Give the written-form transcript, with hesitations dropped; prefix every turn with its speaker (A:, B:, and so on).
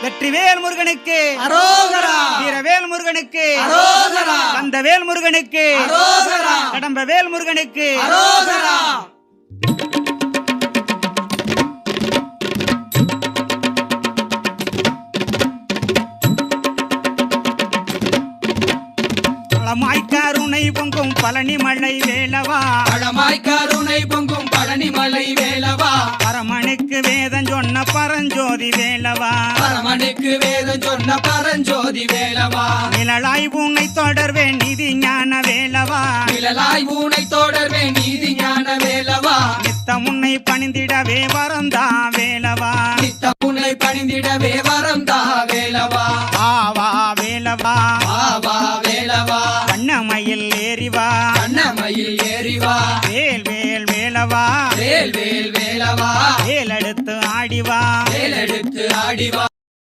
A: வெற்றிவேல் முருகனுக்கு
B: அரோகரா,
A: வீரவேல் முருகனுக்கு
B: அரோகரா,
A: கந்தவேல் முருகனுக்கு
B: அரோகரா,
A: கடம்பவேல் முருகனுக்கு
B: அரோகரா.
A: பழமாய் கருணை பொங்கும் பழனி மலை வேலவா,
B: பழமாய் கருணை பொங்கும் பழனிமலை வேலவா,
A: பரமனுக்கு வேதம் சொன்ன பரஞ்சோதி வேலவா,
B: பரமனுக்கு வேதம் சொன்ன பரஞ்சோதி வேலவா,
A: நிழலாய் உன்னை தொடர்வேன் நிதி ஞான வேலவா,
B: நிழலாய் ஊனை தொடர்வே நீதி ஞான வேலவா,
A: நித்தம் உன்னை பணிந்திடவே வரந்தா வேலவா,
B: நித்த உன்னை பணிந்திடவே வரந்தா வேலவா,
A: ஆவா வேலவா,
B: ஆவா வேலவா,
A: வண்ணமயில் ஏறிவா,
B: அண்ணமயில் ஏறிவா,
A: வேல் வேல் வேலவா,
B: வேல் வேல் வேலவா,
A: வேலெடுத்து ஆடிவா,
B: வேலெடுத்து ஆடிவா,